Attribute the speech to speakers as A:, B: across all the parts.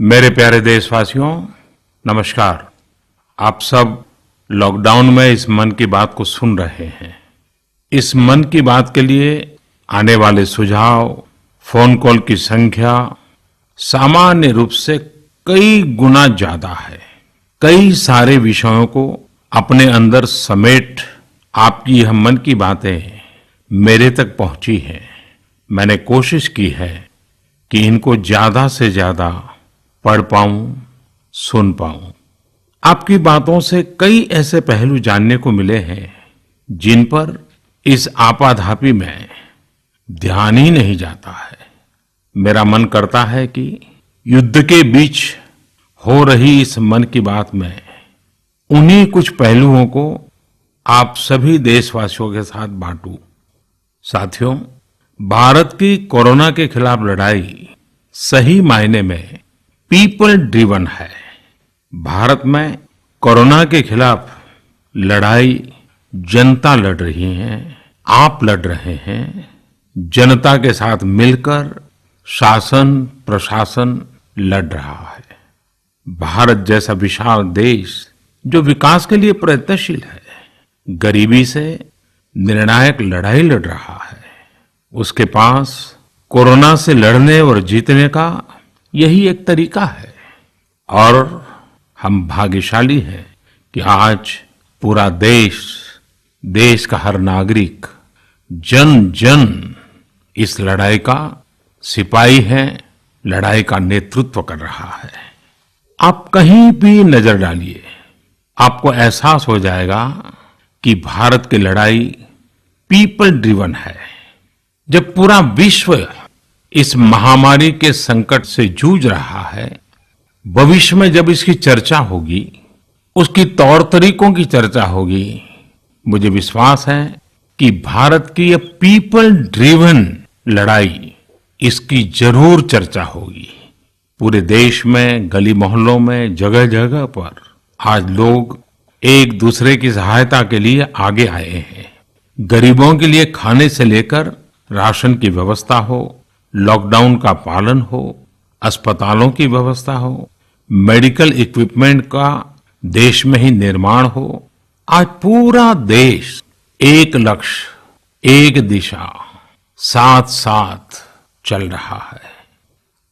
A: मेरे प्यारे देशवासियों, नमस्कार। आप सब लॉकडाउन में इस मन की बात को सुन रहे हैं। इस मन की बात के लिए आने वाले सुझाव, फोन कॉल की संख्या सामान्य रूप से कई गुना ज्यादा है। कई सारे विषयों को अपने अंदर समेट आपकी यह मन की बातें मेरे तक पहुंची हैं। मैंने कोशिश की है कि इनको ज्यादा से ज्यादा पढ़ पाऊं, सुन पाऊं। आपकी बातों से कई ऐसे पहलू जानने को मिले हैं जिन पर इस आपाधापी में ध्यान ही नहीं जाता है। मेरा मन करता है कि युद्ध के बीच हो रही इस मन की बात में उन्हीं कुछ पहलुओं को आप सभी देशवासियों के साथ बांटूं। साथियों, भारत की कोरोना के खिलाफ लड़ाई सही मायने में पीपल ड्रिवन है। भारत में कोरोना के खिलाफ लड़ाई जनता लड़ रही है, आप लड़ रहे हैं। जनता के साथ मिलकर शासन प्रशासन लड़ रहा है। भारत जैसा विशाल देश जो विकास के लिए प्रयत्नशील है, गरीबी से निर्णायक लड़ाई लड़ रहा है। उसके पास कोरोना से लड़ने और जीतने का यही एक तरीका है। और हम भाग्यशाली हैं कि आज पूरा देश का हर नागरिक, जन जन इस लड़ाई का सिपाही है, लड़ाई का नेतृत्व कर रहा है। आप कहीं भी नजर डालिए, आपको एहसास हो जाएगा कि भारत की लड़ाई पीपल ड्रिवन है। जब पूरा विश्व इस महामारी के संकट से जूझ रहा है, भविष्य में जब इसकी चर्चा होगी, उसकी तौर तरीकों की चर्चा होगी, मुझे विश्वास है कि भारत की ये पीपल ड्रिवन लड़ाई, इसकी जरूर चर्चा होगी। पूरे देश में, गली मोहल्लों में, जगह जगह पर आज लोग एक दूसरे की सहायता के लिए आगे आए हैं। गरीबों के लिए खाने से लेकर राशन की व्यवस्था हो, लॉकडाउन का पालन हो, अस्पतालों की व्यवस्था हो, मेडिकल इक्विपमेंट का देश में ही निर्माण हो। आज पूरा देश एक लक्ष्य, एक दिशा, साथ साथ चल रहा है।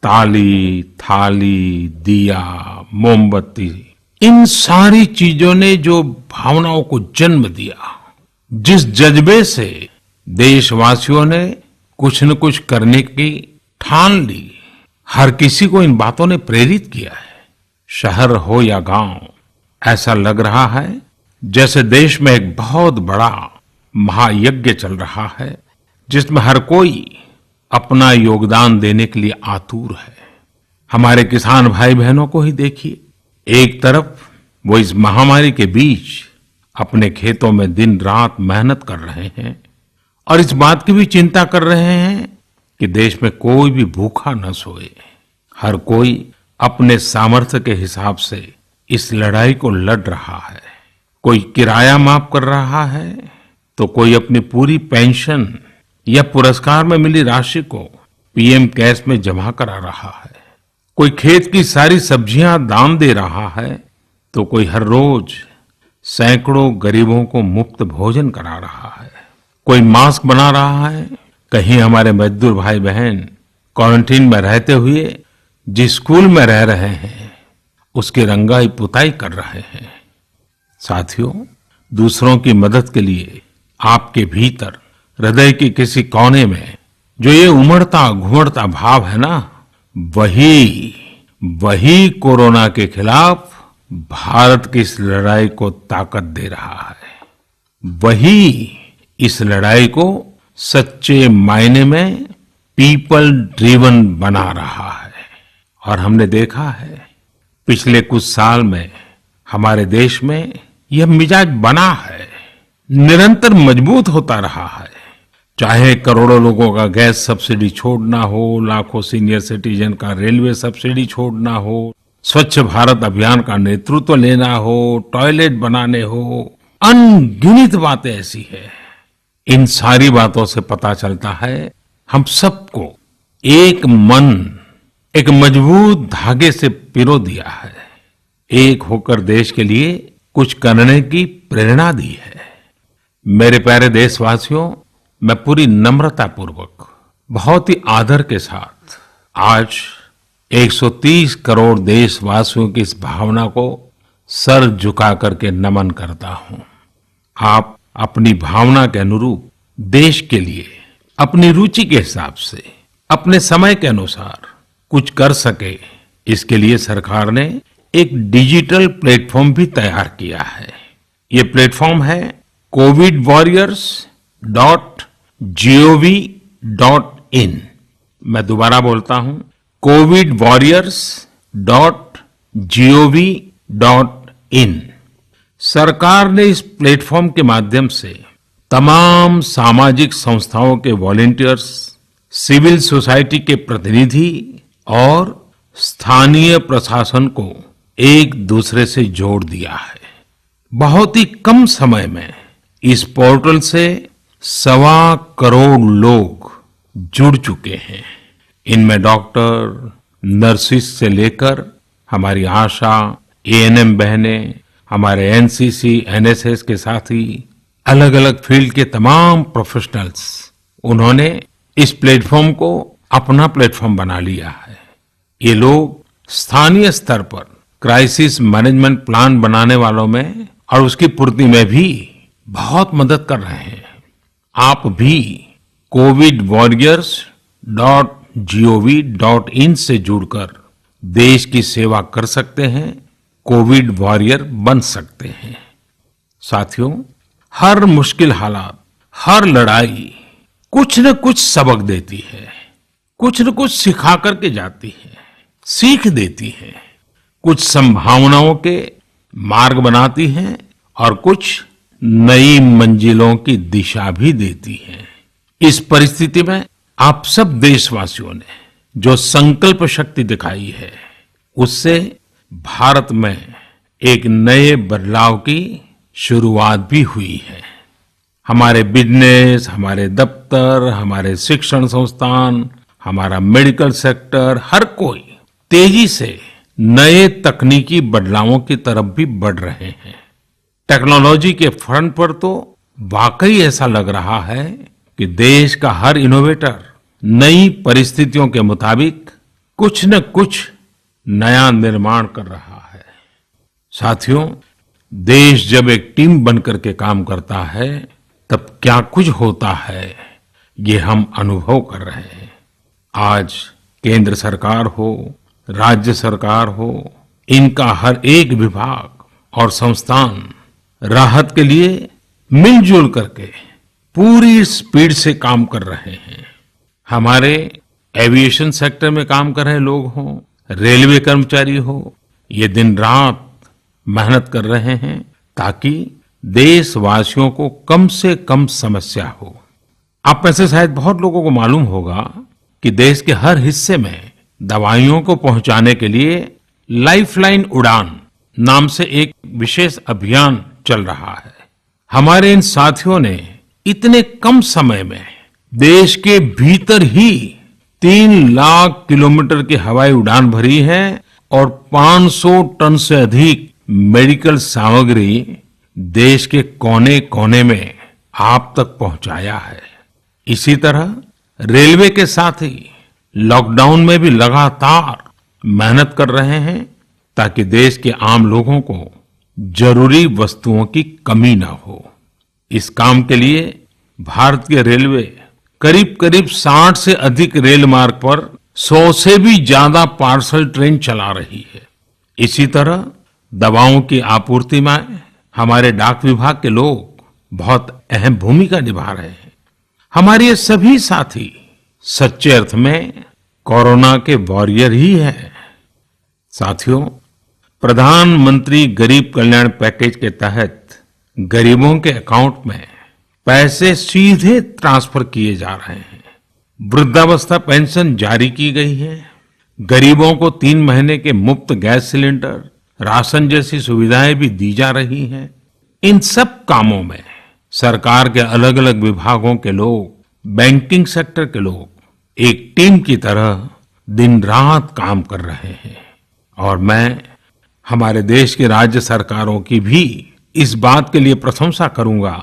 A: ताली, थाली, दिया, मोमबत्ती, इन सारी चीजों ने जो भावनाओं को जन्म दिया, जिस जज्बे से देशवासियों ने कुछ न कुछ करने की ठान ली, हर किसी को इन बातों ने प्रेरित किया है। शहर हो या गांव, ऐसा लग रहा है जैसे देश में एक बहुत बड़ा महायज्ञ चल रहा है, जिसमें हर कोई अपना योगदान देने के लिए आतुर है। हमारे किसान भाई बहनों को ही देखिए, एक तरफ वो इस महामारी के बीच अपने खेतों में दिन रात मेहनत कर रहे हैं और इस बात की भी चिंता कर रहे हैं कि देश में कोई भी भूखा न सोए। हर कोई अपने सामर्थ्य के हिसाब से इस लड़ाई को लड़ रहा है। कोई किराया माफ कर रहा है, तो कोई अपनी पूरी पेंशन या पुरस्कार में मिली राशि को पीएम केयर्स में जमा करा रहा है। कोई खेत की सारी सब्जियां दान दे रहा है, तो कोई हर रोज सैकड़ों गरीबों को मुफ्त भोजन करा रहा है। कोई मास्क बना रहा है। कहीं हमारे मजदूर भाई बहन क्वारंटीन में रहते हुए जिस स्कूल में रह रहे हैं, उसकी रंगाई पुताई कर रहे हैं। साथियों, दूसरों की मदद के लिए आपके भीतर हृदय के किसी कोने में जो ये उमड़ता घुमड़ता भाव है ना, वही कोरोना के खिलाफ भारत की इस लड़ाई को ताकत दे रहा है। वही इस लड़ाई को सच्चे मायने में पीपल ड्रिवन बना रहा है। और हमने देखा है पिछले कुछ साल में हमारे देश में यह मिजाज बना है, निरंतर मजबूत होता रहा है। चाहे करोड़ों लोगों का गैस सब्सिडी छोड़ना हो, लाखों सीनियर सिटीजन का रेलवे सब्सिडी छोड़ना हो, स्वच्छ भारत अभियान का नेतृत्व लेना हो, टॉयलेट बनाने हो, अनगिनत बातें ऐसी है। इन सारी बातों से पता चलता है हम सबको एक मन, एक मजबूत धागे से पिरो दिया है, एक होकर देश के लिए कुछ करने की प्रेरणा दी है। मेरे प्यारे देशवासियों, मैं पूरी नम्रता पूर्वक, बहुत ही आदर के साथ आज 130 करोड़ देशवासियों की इस भावना को सर झुका करके नमन करता हूं। आप अपनी भावना के अनुरूप देश के लिए अपनी रुचि के हिसाब से, अपने समय के अनुसार कुछ कर सके, इसके लिए सरकार ने एक डिजिटल प्लेटफॉर्म भी तैयार किया है। ये प्लेटफॉर्म है covidwarriors.gov.in। मैं दोबारा बोलता हूं, covidwarriors.gov.in। सरकार ने इस प्लेटफॉर्म के माध्यम से तमाम सामाजिक संस्थाओं के वॉलंटियर्स, सिविल सोसाइटी के प्रतिनिधि और स्थानीय प्रशासन को एक दूसरे से जोड़ दिया है। बहुत ही कम समय में इस पोर्टल से 1.25 करोड़ लोग जुड़ चुके हैं। इनमें डॉक्टर, नर्सिस से लेकर हमारी आशा, एएनएम बहनें, हमारे एनसीसी, एनएसएस के साथी, अलग अलग फील्ड के तमाम प्रोफेशनल्स, उन्होंने इस प्लेटफॉर्म को अपना प्लेटफॉर्म बना लिया है। ये लोग स्थानीय स्तर पर क्राइसिस मैनेजमेंट प्लान बनाने वालों में और उसकी पूर्ति में भी बहुत मदद कर रहे हैं। आप भी covidwarriors.gov.in से जुड़कर देश की सेवा कर सकते हैं, कोविड वॉरियर बन सकते हैं। साथियों, हर मुश्किल हालात, हर लड़ाई कुछ न कुछ सबक देती है, कुछ न कुछ सिखा करके जाती है, सीख देती है, कुछ संभावनाओं के मार्ग बनाती है और कुछ नई मंजिलों की दिशा भी देती है। इस परिस्थिति में आप सब देशवासियों ने जो संकल्प शक्ति दिखाई है, उससे भारत में एक नए बदलाव की शुरुआत भी हुई है। हमारे बिजनेस, हमारे दफ्तर, हमारे शिक्षण संस्थान, हमारा मेडिकल सेक्टर, हर कोई तेजी से नए तकनीकी बदलावों की तरफ भी बढ़ रहे हैं। टेक्नोलॉजी के फ्रंट पर तो वाकई ऐसा लग रहा है कि देश का हर इनोवेटर नई परिस्थितियों के मुताबिक कुछ न कुछ नया निर्माण कर रहा है। साथियों, देश जब एक टीम बनकर के काम करता है, तब क्या कुछ होता है, ये हम अनुभव कर रहे हैं। आज केंद्र सरकार हो, राज्य सरकार हो, इनका हर एक विभाग और संस्थान राहत के लिए मिलजुल करके पूरी स्पीड से काम कर रहे हैं। हमारे एविएशन सेक्टर में काम कर रहे लोग हों, रेलवे कर्मचारी हो, ये दिन रात मेहनत कर रहे हैं ताकि देशवासियों को कम से कम समस्या हो। आप में से शायद बहुत लोगों को मालूम होगा कि देश के हर हिस्से में दवाइयों को पहुंचाने के लिए लाइफलाइन उड़ान नाम से एक विशेष अभियान चल रहा है। हमारे इन साथियों ने इतने कम समय में देश के भीतर ही 3 लाख किलोमीटर की हवाई उड़ान भरी है और 500 टन से अधिक मेडिकल सामग्री देश के कोने कोने में आप तक पहुंचाया है। इसी तरह रेलवे के साथी लॉकडाउन में भी लगातार मेहनत कर रहे हैं ताकि देश के आम लोगों को जरूरी वस्तुओं की कमी ना हो। इस काम के लिए भारतीय रेलवे करीब करीब 60 से अधिक रेल मार्ग पर 100 से भी ज्यादा पार्सल ट्रेन चला रही है। इसी तरह दवाओं की आपूर्ति में हमारे डाक विभाग के लोग बहुत अहम भूमिका निभा रहे हैं। हमारे ये सभी साथी सच्चे अर्थ में कोरोना के वॉरियर ही हैं। साथियों, प्रधानमंत्री गरीब कल्याण पैकेज के तहत गरीबों के अकाउंट में पैसे सीधे ट्रांसफर किए जा रहे हैं। वृद्धावस्था पेंशन जारी की गई है। गरीबों को 3 महीने के मुफ्त गैस सिलेंडर, राशन जैसी सुविधाएं भी दी जा रही हैं। इन सब कामों में सरकार के अलग अलग विभागों के लोग, बैंकिंग सेक्टर के लोग एक टीम की तरह दिन रात काम कर रहे हैं। और मैं हमारे देश की राज्य सरकारों की भी इस बात के लिए प्रशंसा करूंगा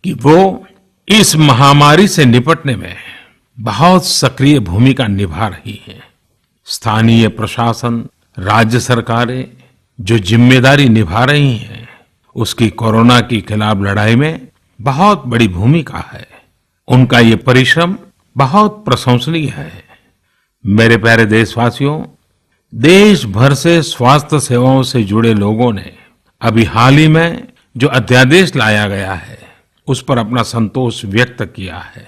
A: कि वो इस महामारी से निपटने में बहुत सक्रिय भूमिका निभा रही है। स्थानीय प्रशासन, राज्य सरकारें जो जिम्मेदारी निभा रही हैं, उसकी कोरोना के खिलाफ लड़ाई में बहुत बड़ी भूमिका है। उनका ये परिश्रम बहुत प्रशंसनीय है। मेरे प्यारे देशवासियों, देश भर से स्वास्थ्य सेवाओं से जुड़े लोगों ने अभी हाल ही में जो अध्यादेश लाया गया है, उस पर अपना संतोष व्यक्त किया है।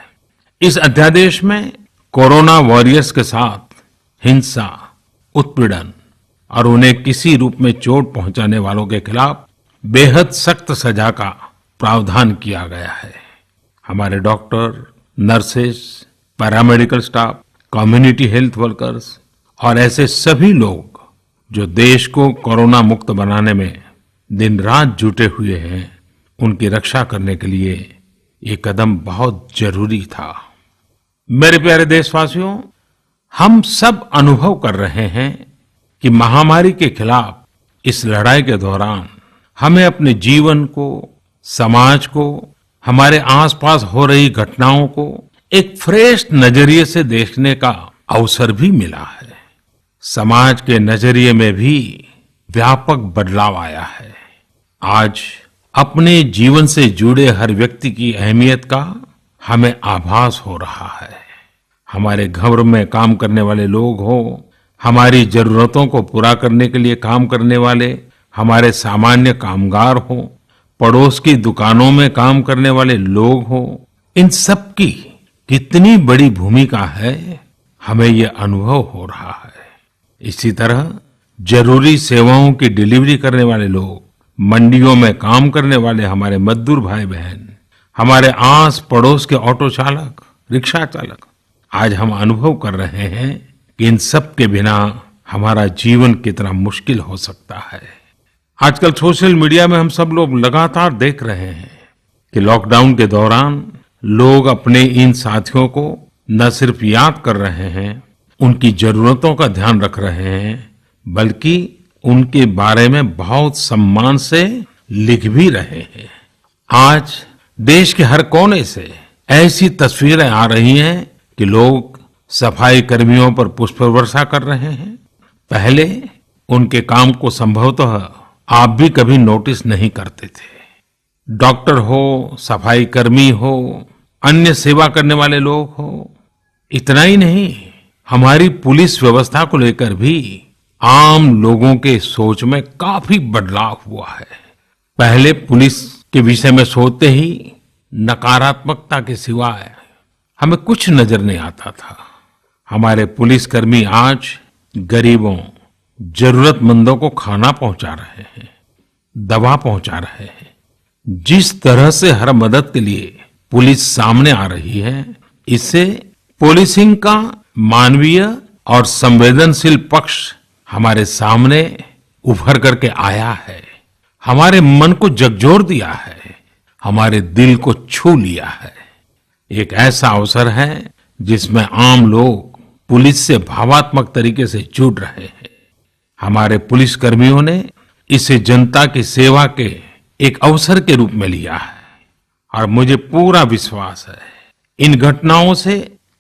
A: इस अध्यादेश में कोरोना वॉरियर्स के साथ हिंसा, उत्पीड़न और उन्हें किसी रूप में चोट पहुंचाने वालों के खिलाफ बेहद सख्त सजा का प्रावधान किया गया है। हमारे doctor, nurses, paramedical staff, community health workers और ऐसे सभी लोग जो देश को कोरोना मुक्त बनाने में दिन रात जुटे हुए हैं, उनकी रक्षा करने के लिए ये कदम बहुत जरूरी था। मेरे प्यारे देशवासियों, हम सब अनुभव कर रहे हैं कि महामारी के खिलाफ इस लड़ाई के दौरान हमें अपने जीवन को, समाज को, हमारे आसपास हो रही घटनाओं को एक फ्रेश नजरिए से देखने का अवसर भी मिला है। समाज के नजरिए में भी व्यापक बदलाव आया है। आज अपने जीवन से जुड़े हर व्यक्ति की अहमियत का हमें आभास हो रहा है। हमारे घर में काम करने वाले लोग हो, हमारी जरूरतों को पूरा करने के लिए काम करने वाले हमारे सामान्य कामगार हो, पड़ोस की दुकानों में काम करने वाले लोग हो, इन सब की कितनी बड़ी भूमिका है, हमें ये अनुभव हो रहा है। इसी तरह जरूरी सेवाओं की डिलीवरी करने वाले लोग, मंडियों में काम करने वाले हमारे मजदूर भाई बहन, हमारे आस पड़ोस के ऑटो चालक, रिक्शा चालक, आज हम अनुभव कर रहे हैं कि इन सब के बिना हमारा जीवन कितना मुश्किल हो सकता है। आजकल सोशल मीडिया में हम सब लोग लगातार देख रहे हैं कि लॉकडाउन के दौरान लोग अपने इन साथियों को न सिर्फ याद कर रहे हैं, उनकी जरूरतों का ध्यान रख रहे हैं, बल्कि उनके बारे में बहुत सम्मान से लिख भी रहे हैं। आज देश के हर कोने से ऐसी तस्वीरें आ रही हैं कि लोग सफाई कर्मियों पर पुष्प वर्षा कर रहे हैं। पहले उनके काम को संभवतः आप भी कभी नोटिस नहीं करते थे। डॉक्टर हो, सफाई कर्मी हो, अन्य सेवा करने वाले लोग हो, इतना ही नहीं, हमारी पुलिस व्यवस्था को लेकर भी आम लोगों के सोच में काफी बदलाव हुआ है। पहले पुलिस के विषय में सोचते ही नकारात्मकता के सिवाय हमें कुछ नजर नहीं आता था। हमारे पुलिसकर्मी आज गरीबों, जरूरतमंदों को खाना पहुंचा रहे हैं, दवा पहुंचा रहे हैं। जिस तरह से हर मदद के लिए पुलिस सामने आ रही है, इससे पुलिसिंग का मानवीय और संवेदनशील पक्ष हमारे सामने उभर करके आया है, हमारे मन को झकझोर दिया है, हमारे दिल को छू लिया है। एक ऐसा अवसर है जिसमें आम लोग पुलिस से भावात्मक तरीके से जुड़ रहे हैं। हमारे पुलिस कर्मियों ने इसे जनता की सेवा के एक अवसर के रूप में लिया है और मुझे पूरा विश्वास है इन घटनाओं से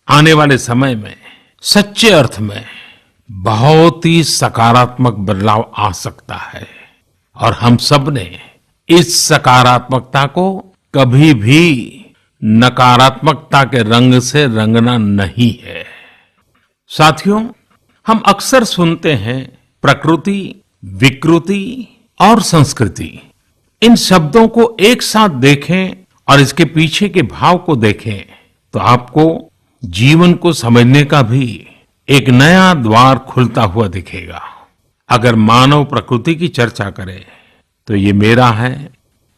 A: आने वाले समय में सच्चे अर्थ में बहुत ही सकारात्मक बदलाव आ सकता है और हम सब ने इस सकारात्मकता को कभी भी नकारात्मकता के रंग से रंगना नहीं है। साथियों, हम अक्सर सुनते हैं प्रकृति, विकृति और संस्कृति। इन शब्दों को एक साथ देखें और इसके पीछे के भाव को देखें तो आपको जीवन को समझने का भी एक नया द्वार खुलता हुआ दिखेगा। अगर मानव प्रकृति की चर्चा करें तो ये मेरा है,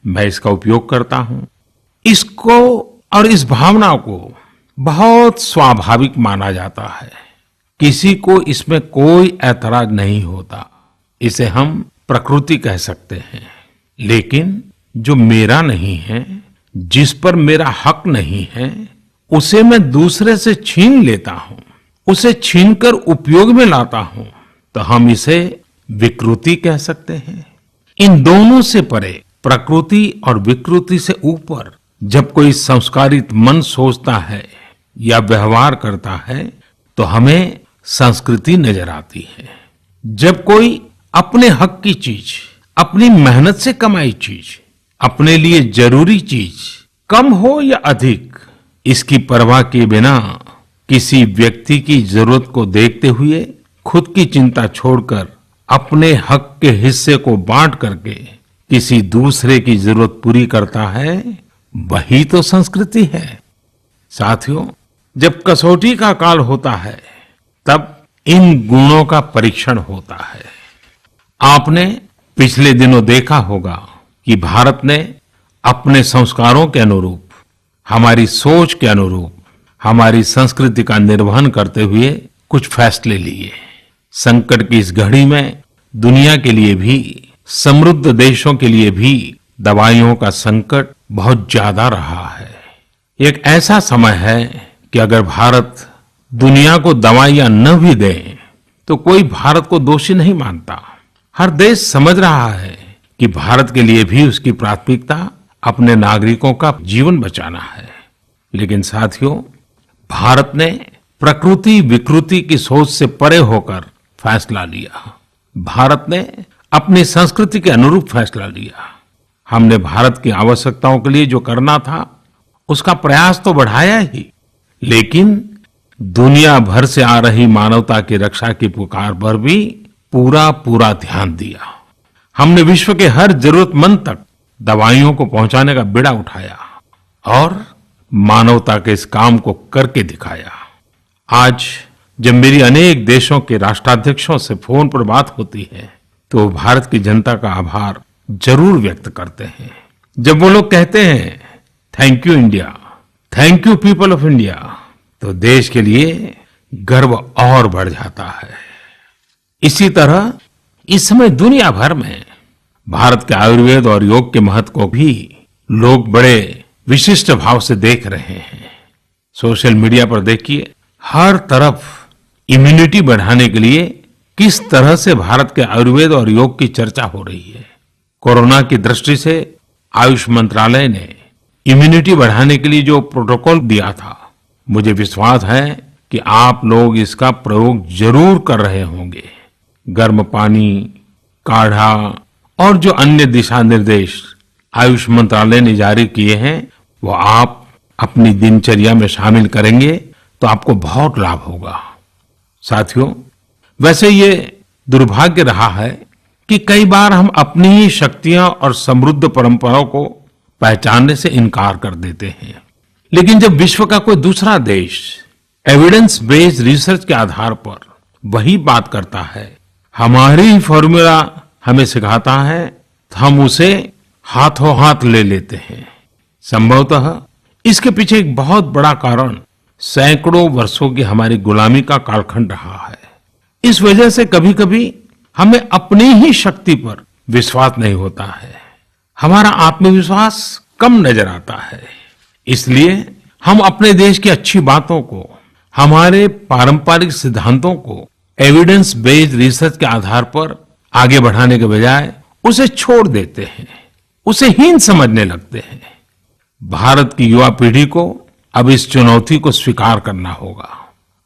A: मैं इसका उपयोग करता हूं। इसको और इस भावना को बहुत स्वाभाविक माना जाता है, किसी को इसमें कोई ऐतराज नहीं होता। इसे हम प्रकृति कह सकते हैं। लेकिन जो मेरा नहीं है, जिस पर मेरा हक नहीं है, उसे मैं दूसरे से छीन लेता हूं, उसे छीनकर उपयोग में लाता हूं, तो हम इसे विकृति कह सकते हैं। इन दोनों से परे, प्रकृति और विकृति से ऊपर जब कोई संस्कारित मन सोचता है या व्यवहार करता है तो हमें संस्कृति नजर आती है। जब कोई अपने हक की चीज, अपनी मेहनत से कमाई चीज, अपने लिए जरूरी चीज कम हो या अधिक, इसकी परवाह किए बिना किसी व्यक्ति की जरूरत को देखते हुए खुद की चिंता छोड़कर अपने हक के हिस्से को बांट करके किसी दूसरे की जरूरत पूरी करता है, वही तो संस्कृति है। साथियों, जब कसौटी का काल होता है तब इन गुणों का परीक्षण होता है। आपने पिछले दिनों देखा होगा कि भारत ने अपने संस्कारों के अनुरूप, हमारी सोच के अनुरूप, हमारी संस्कृति का निर्वहन करते हुए कुछ फैसले लिए। संकट की इस घड़ी में दुनिया के लिए भी, समृद्ध देशों के लिए भी दवाइयों का संकट बहुत ज्यादा रहा है। एक ऐसा समय है कि अगर भारत दुनिया को दवाइयां न भी दे तो कोई भारत को दोषी नहीं मानता। हर देश समझ रहा है कि भारत के लिए भी उसकी प्राथमिकता अपने नागरिकों का जीवन बचाना है। लेकिन साथियों, भारत ने प्रकृति विकृति की सोच से परे होकर फैसला लिया। भारत ने अपनी संस्कृति के अनुरूप फैसला लिया। हमने भारत की आवश्यकताओं के लिए जो करना था उसका प्रयास तो बढ़ाया ही, लेकिन दुनिया भर से आ रही मानवता की रक्षा की पुकार पर भी पूरा ध्यान दिया। हमने विश्व के हर जरूरतमंद तक दवाइयों को पहुंचाने का बीड़ा उठाया और मानवता के इस काम को करके दिखाया। आज जब मेरी अनेक देशों के राष्ट्राध्यक्षों से फोन पर बात होती है तो वो भारत की जनता का आभार जरूर व्यक्त करते हैं। जब वो लोग कहते हैं thank you India, thank you people of India, तो देश के लिए गर्व और बढ़ जाता है। इसी तरह इस समय दुनिया भर में भारत के आयुर्वेद और योग के महत्व को भी लोग बड़े विशिष्ट भाव से देख रहे हैं। सोशल मीडिया पर देखिए, हर तरफ इम्यूनिटी बढ़ाने के लिए किस तरह से भारत के आयुर्वेद और योग की चर्चा हो रही है। कोरोना की दृष्टि से आयुष मंत्रालय ने इम्यूनिटी बढ़ाने के लिए जो प्रोटोकॉल दिया था, मुझे विश्वास है कि आप लोग इसका प्रयोग जरूर कर रहे होंगे। गर्म पानी, काढ़ा और जो अन्य दिशा निर्देश आयुष मंत्रालय ने जारी किए हैं वो आप अपनी दिनचर्या में शामिल करेंगे तो आपको बहुत लाभ होगा। साथियों, वैसे ये दुर्भाग्य रहा है कि कई बार हम अपनी ही शक्तियां और समृद्ध परंपराओं को पहचानने से इनकार कर देते हैं। लेकिन जब विश्व का कोई दूसरा देश एविडेंस बेस्ड रिसर्च के आधार पर वही बात करता है, हमारी फॉर्मूला हमें सिखाता है, तो हम उसे हाथों हाथ ले लेते हैं। संभवतः इसके पीछे एक बहुत बड़ा कारण सैकड़ों वर्षों की हमारी गुलामी का कालखंड रहा है। इस वजह से कभी कभी हमें अपनी ही शक्ति पर विश्वास नहीं होता है, हमारा आत्मविश्वास कम नजर आता है। इसलिए हम अपने देश की अच्छी बातों को, हमारे पारंपरिक सिद्धांतों को एविडेंस बेस्ड रिसर्च के आधार पर आगे बढ़ाने के बजाय उसे छोड़ देते हैं, उसे हीन समझने लगते हैं। भारत की युवा पीढ़ी को अब इस चुनौती को स्वीकार करना होगा।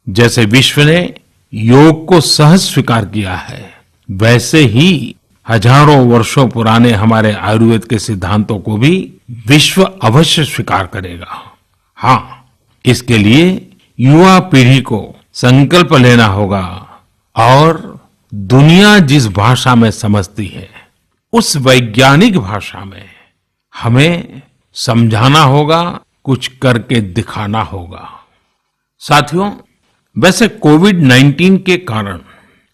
A: जैसे विश्व ने योग को सहज स्वीकार किया है, वैसे ही हजारों वर्षों पुराने हमारे आयुर्वेद के सिद्धांतों को भी विश्व अवश्य स्वीकार करेगा। हाँ, इसके लिए युवा पीढ़ी को संकल्प लेना होगा और दुनिया जिस भाषा में समझती है उस वैज्ञानिक भाषा में हमें समझाना होगा, कुछ करके दिखाना होगा। साथियों, वैसे कोविड-19 के कारण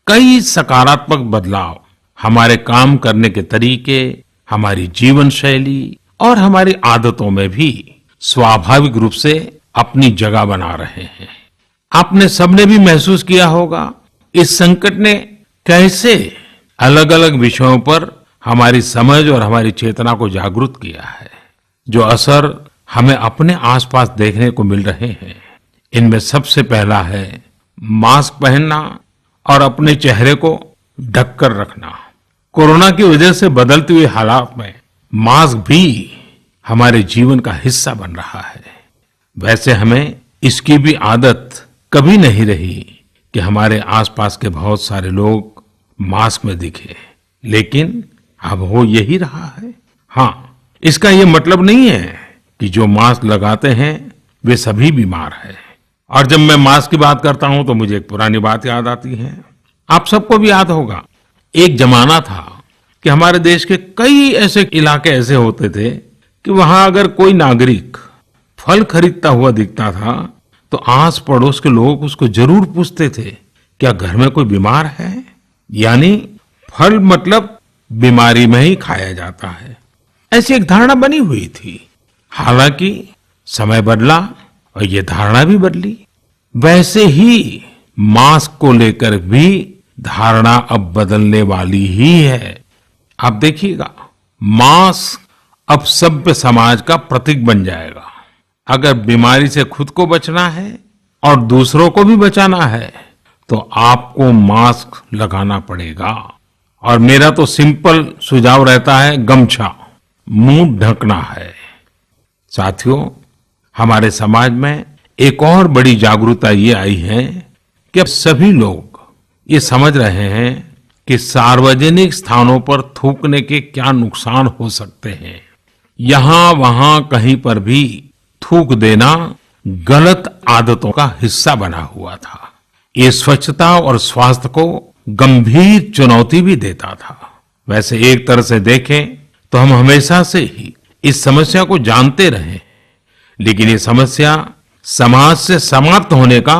A: कई सकारात्मक बदलाव हमारे काम करने के तरीके, हमारी जीवन शैली और हमारी आदतों में भी स्वाभाविक रूप से अपनी जगह बना रहे हैं। आपने सबने भी महसूस किया होगा इस संकट ने कैसे अलग अलग विषयों पर हमारी समझ और हमारी चेतना को जागरूक किया है। जो असर हमें अपने आसपास देखने को मिल रहे हैं, इनमें सबसे पहला है मास्क पहनना और अपने चेहरे को ढककर रखना। कोरोना की वजह से बदलते हुए हालात में मास्क भी हमारे जीवन का हिस्सा बन रहा है। वैसे हमें इसकी भी आदत कभी नहीं रही कि हमारे आसपास के बहुत सारे लोग मास्क में दिखे, लेकिन अब हो यही रहा है। हाँ, इसका ये मतलब नहीं है कि जो मास्क लगाते हैं वे सभी बीमार हैं। और जब मैं मास्क की बात करता हूं तो मुझे एक पुरानी बात याद आती है। आप सबको भी याद होगा, एक जमाना था कि हमारे देश के कई ऐसे इलाके ऐसे होते थे कि वहां अगर कोई नागरिक फल खरीदता हुआ दिखता था तो आस पड़ोस के लोग उसको जरूर पूछते थे, क्या घर में कोई बीमार है? यानी फल मतलब बीमारी में ही खाया जाता है, ऐसी एक धारणा बनी हुई थी। हालांकि समय बदला और ये धारणा भी बदली। वैसे ही मास्क को लेकर भी धारणा अब बदलने वाली ही है। आप देखिएगा, मास्क अब सभ्य समाज का प्रतीक बन जाएगा। अगर बीमारी से खुद को बचना है और दूसरों को भी बचाना है तो आपको मास्क लगाना पड़ेगा। और मेरा तो सिंपल सुझाव रहता है, गमछा, मुंह ढकना है। साथियों, हमारे समाज में एक और बड़ी जागरूकता ये आई है कि अब सभी लोग ये समझ रहे हैं कि सार्वजनिक स्थानों पर थूकने के क्या नुकसान हो सकते हैं। यहां वहां कहीं पर भी थूक देना गलत आदतों का हिस्सा बना हुआ था। ये स्वच्छता और स्वास्थ्य को गंभीर चुनौती भी देता था। वैसे एक तरह से देखें तो हम हमेशा से ही इस समस्या को जानते रहे, लेकिन ये समस्या समाज से समाप्त होने का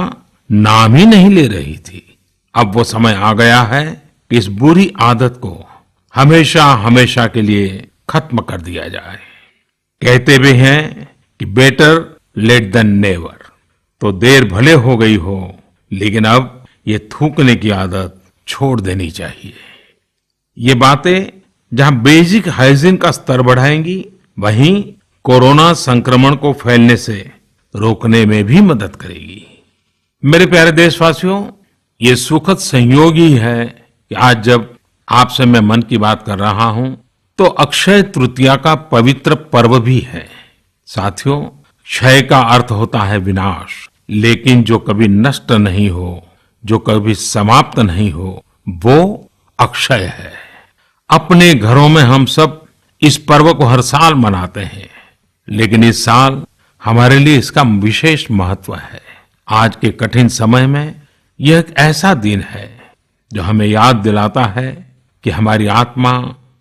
A: नाम ही नहीं ले रही थी। अब वो समय आ गया है कि इस बुरी आदत को हमेशा हमेशा के लिए खत्म कर दिया जाए। कहते भी हैं कि बेटर लेट देन नेवर। तो देर भले हो गई हो, लेकिन अब ये थूकने की आदत छोड़ देनी चाहिए। ये बातें जहां बेसिक हाइजीन का स्तर बढ़ाएंगी, वहीं कोरोना संक्रमण को फैलने से रोकने में भी मदद करेगी। मेरे प्यारे देशवासियों, ये सुखद संयोग ही है कि आज जब आपसे मैं मन की बात कर रहा हूं तो अक्षय तृतीया का पवित्र पर्व भी है। साथियों, क्षय का अर्थ होता है विनाश, लेकिन जो कभी नष्ट नहीं हो, जो कभी समाप्त नहीं हो, वो अक्षय है। अपने घरों में हम सब इस पर्व को हर साल मनाते हैं, लेकिन इस साल हमारे लिए इसका विशेष महत्व है। आज के कठिन समय में यह एक ऐसा दिन है जो हमें याद दिलाता है कि हमारी आत्मा,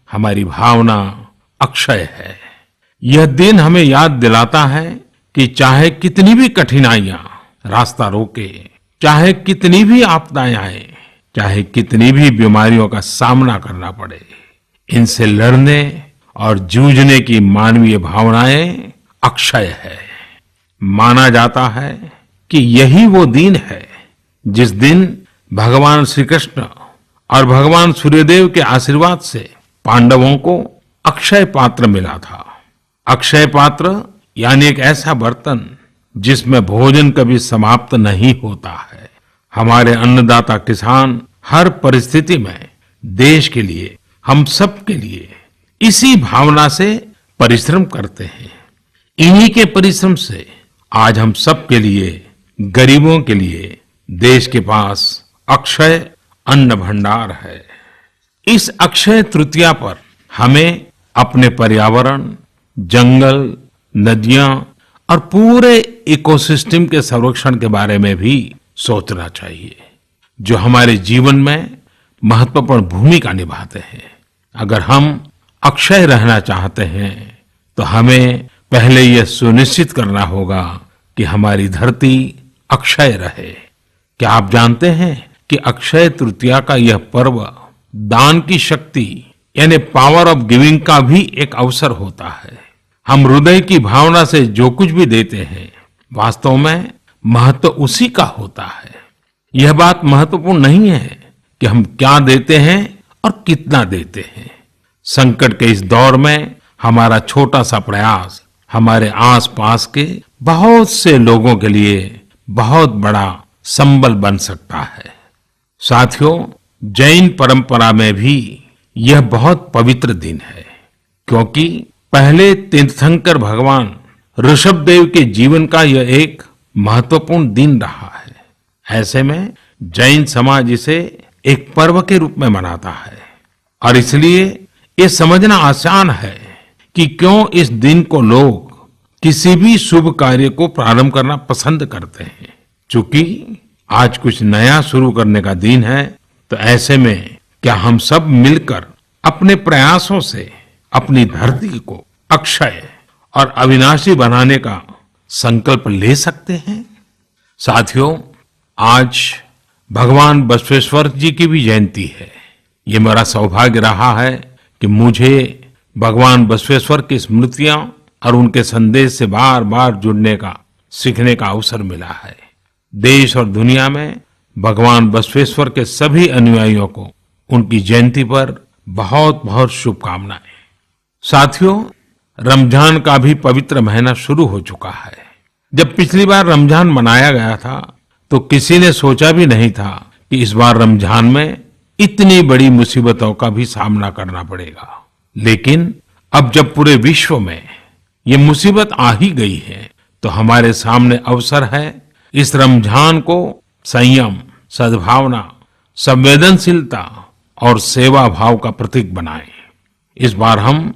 A: हमारी भावना अक्षय है। यह दिन हमें याद दिलाता है कि चाहे कितनी भी कठिनाइयां रास्ता रोके, चाहे कितनी भी आपदाएं आए, चाहे कितनी भी बीमारियों का सामना करना पड़े, इनसे लड़ने और जूझने की मानवीय भावनाएं अक्षय है। माना जाता है कि यही वो दिन है जिस दिन भगवान श्री कृष्ण और भगवान सूर्यदेव के आशीर्वाद से पांडवों को अक्षय पात्र मिला था। अक्षय पात्र यानी एक ऐसा बर्तन जिसमें भोजन कभी समाप्त नहीं होता है। हमारे अन्नदाता किसान हर परिस्थिति में देश के लिए, हम सब के लिए इसी भावना से परिश्रम करते हैं। इन्हीं के परिश्रम से आज हम सब के लिए, गरीबों के लिए देश के पास अक्षय अन्न भंडार है। इस अक्षय तृतीया पर हमें अपने पर्यावरण, जंगल, नदियां और पूरे इकोसिस्टम के संरक्षण के बारे में भी सोचना चाहिए, जो हमारे जीवन में महत्वपूर्ण भूमिका निभाते हैं। अगर हम अक्षय रहना चाहते हैं तो हमें पहले यह सुनिश्चित करना होगा कि हमारी धरती अक्षय रहे। क्या आप जानते हैं कि अक्षय तृतीया का यह पर्व दान की शक्ति यानी पावर ऑफ गिविंग का भी एक अवसर होता है। हम हृदय की भावना से जो कुछ भी देते हैं, वास्तव में महत्व उसी का होता है। यह बात महत्वपूर्ण नहीं है कि हम क्या देते हैं और कितना देते हैं। संकट के इस दौर में हमारा छोटा सा प्रयास हमारे आसपास के बहुत से लोगों के लिए बहुत बड़ा संबल बन सकता है। साथियों, जैन परंपरा में भी यह बहुत पवित्र दिन है, क्योंकि पहले तीर्थंकर भगवान ऋषभदेव के जीवन का यह एक महत्वपूर्ण दिन रहा है। ऐसे में जैन समाज इसे एक पर्व के रूप में मनाता है और इसलिए ये समझना आसान है कि क्यों इस दिन को लोग किसी भी शुभ कार्य को प्रारंभ करना पसंद करते हैं। चूंकि आज कुछ नया शुरू करने का दिन है, तो ऐसे में क्या हम सब मिलकर अपने प्रयासों से अपनी धरती को अक्षय और अविनाशी बनाने का संकल्प ले सकते हैं। साथियों, आज भगवान बसवेश्वर जी की भी जयंती है। ये मेरा सौभाग्य रहा है कि मुझे भगवान बसवेश्वर की स्मृतियां और उनके संदेश से बार बार जुड़ने का, सीखने का अवसर मिला है। देश और दुनिया में भगवान बसवेश्वर के सभी अनुयायियों को उनकी जयंती पर बहुत बहुत शुभकामनाएं। साथियों, रमजान का भी पवित्र महीना शुरू हो चुका है। जब पिछली बार रमजान मनाया गया था तो किसी ने सोचा भी नहीं था कि इस बार रमजान में इतनी बड़ी मुसीबतों का भी सामना करना पड़ेगा। लेकिन अब जब पूरे विश्व में ये मुसीबत आ ही गई है, तो हमारे सामने अवसर है इस रमजान को संयम, सद्भावना, संवेदनशीलता और सेवा भाव का प्रतीक बनाएं। इस बार हम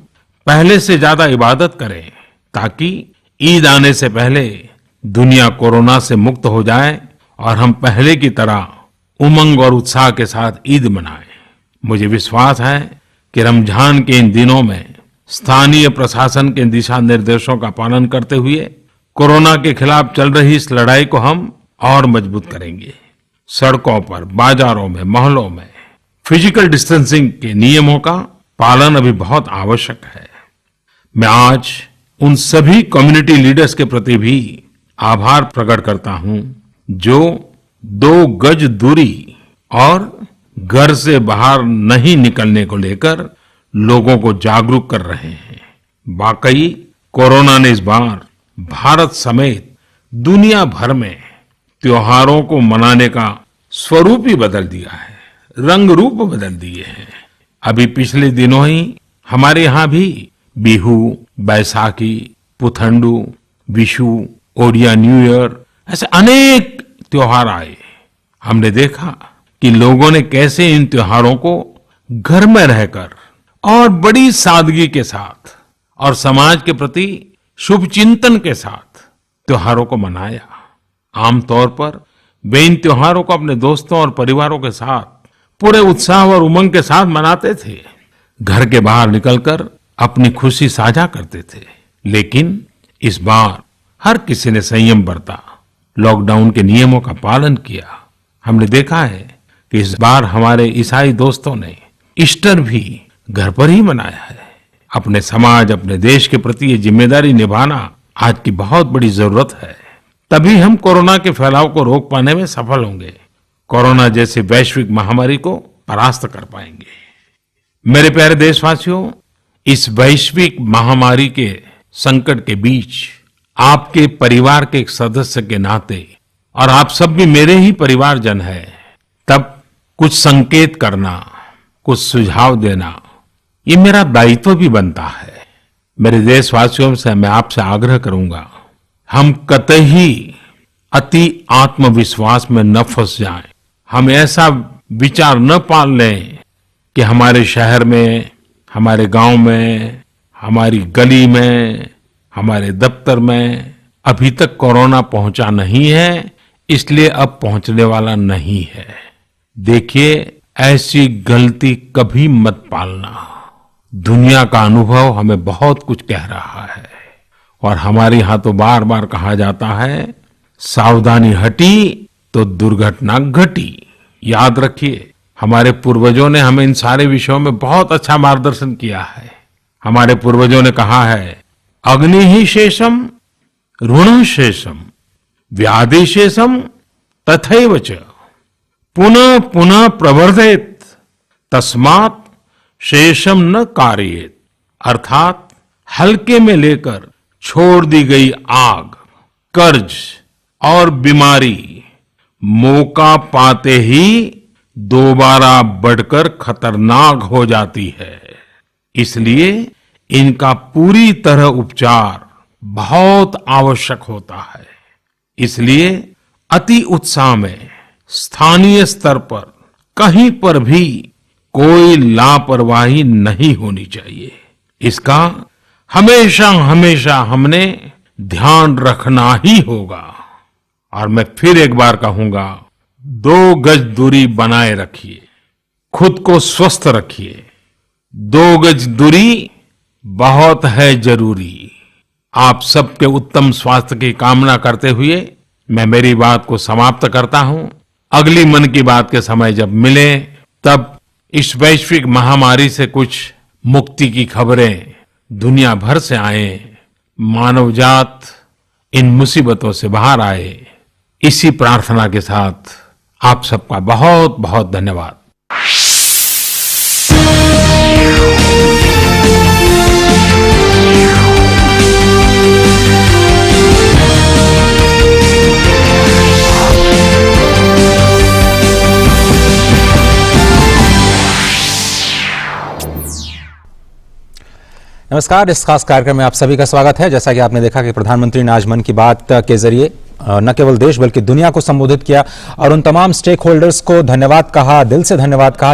A: पहले से ज्यादा इबादत करें ताकि ईद आने से पहले दुनिया कोरोना से मुक्त हो जाए और हम पहले की तरह उमंग और उत्साह के साथ ईद मनाएं। मुझे विश्वास है कि रमजान के इन दिनों में स्थानीय प्रशासन के दिशा निर्देशों का पालन करते हुए कोरोना के खिलाफ चल रही इस लड़ाई को हम और मजबूत करेंगे। सड़कों पर, बाजारों में, मोहल्लों में फिजिकल डिस्टेंसिंग के नियमों का पालन अभी बहुत आवश्यक है। मैं आज उन सभी कम्युनिटी लीडर्स के प्रति भी आभार प्रकट करता हूं जो 2 गज दूरी और घर से बाहर नहीं निकलने को लेकर लोगों को जागरूक कर रहे हैं। वाकई कोरोना ने इस बार भारत समेत दुनिया भर में त्योहारों को मनाने का स्वरूप ही बदल दिया है, रंग रूप बदल दिए हैं। अभी पिछले दिनों ही हमारे यहाँ भी बिहू, बैसाखी, पुथंडू, विशु, ओडिया न्यू ईयर ऐसे अनेक त्योहार आए। हमने देखा कि लोगों ने कैसे इन त्योहारों को घर में रहकर और बड़ी सादगी के साथ और समाज के प्रति शुभ चिंतन के साथ त्योहारों को मनाया। आमतौर पर वे इन त्योहारों को अपने दोस्तों और परिवारों के साथ पूरे उत्साह और उमंग के साथ मनाते थे, घर के बाहर निकलकर अपनी खुशी साझा करते थे। लेकिन इस बार हर किसी ने संयम बरता, लॉकडाउन के नियमों का पालन किया। हमने देखा है कि इस बार हमारे ईसाई दोस्तों ने ईस्टर भी घर पर ही मनाया है। अपने समाज, अपने देश के प्रति ये जिम्मेदारी निभाना आज की बहुत बड़ी जरूरत है। तभी हम कोरोना के फैलाव को रोक पाने में सफल होंगे, कोरोना जैसी वैश्विक महामारी को परास्त कर पाएंगे। मेरे प्यारे देशवासियों, इस वैश्विक महामारी के संकट के बीच आपके परिवार के एक सदस्य के नाते, और आप सब भी मेरे ही परिवारजन हैं, तब कुछ संकेत करना, कुछ सुझाव देना, ये मेरा दायित्व भी बनता है। मेरे देशवासियों से मैं आपसे आग्रह करूंगा, हम कतई अति आत्मविश्वास में न फंस जाएं। हम ऐसा विचार न पाल लें कि हमारे शहर में, हमारे गांव में, हमारी गली में, हमारे दफ्तर में अभी तक कोरोना पहुंचा नहीं है, इसलिए अब पहुंचने वाला नहीं है। देखिए, ऐसी गलती कभी मत पालना। दुनिया का अनुभव हमें बहुत कुछ कह रहा है और हमारे यहाँ तो बार बार कहा जाता है, सावधानी हटी तो दुर्घटना घटी। याद रखिए, हमारे पूर्वजों ने हमें इन सारे विषयों में बहुत अच्छा मार्गदर्शन किया है। हमारे पूर्वजों ने कहा है, अग्नि ही शेषम ऋण शेषम व्याधि शेषम तथैव च पुनः पुनः प्रवर्धेत तस्मात् शेषम न कार्येत। अर्थात हल्के में लेकर छोड़ दी गई आग, कर्ज और बीमारी मौका पाते ही दोबारा बढ़कर खतरनाक हो जाती है। इसलिए इनका पूरी तरह उपचार बहुत आवश्यक होता है। इसलिए अति उत्साह में स्थानीय स्तर पर कहीं पर भी कोई लापरवाही नहीं होनी चाहिए। इसका हमेशा हमेशा हमने ध्यान रखना ही होगा। और मैं फिर एक बार कहूंगा, 2 गज दूरी बनाए रखिए, खुद को स्वस्थ रखिए। 2 गज दूरी बहुत है जरूरी। आप सबके उत्तम स्वास्थ्य की कामना करते हुए मैं मेरी बात को समाप्त करता हूं। अगली मन की बात के समय जब मिले तब इस वैश्विक महामारी से कुछ मुक्ति की खबरें दुनिया भर से आए, मानव जात इन मुसीबतों से बाहर आए, इसी प्रार्थना के साथ आप सबका बहुत बहुत धन्यवाद।
B: नमस्कार, इस खास कार्यक्रम में आप सभी का स्वागत है। जैसा कि आपने देखा कि प्रधानमंत्री ने आज मन की बात के जरिए न केवल देश बल्कि दुनिया को संबोधित किया और उन तमाम स्टेक होल्डर्स को धन्यवाद कहा, दिल से धन्यवाद कहा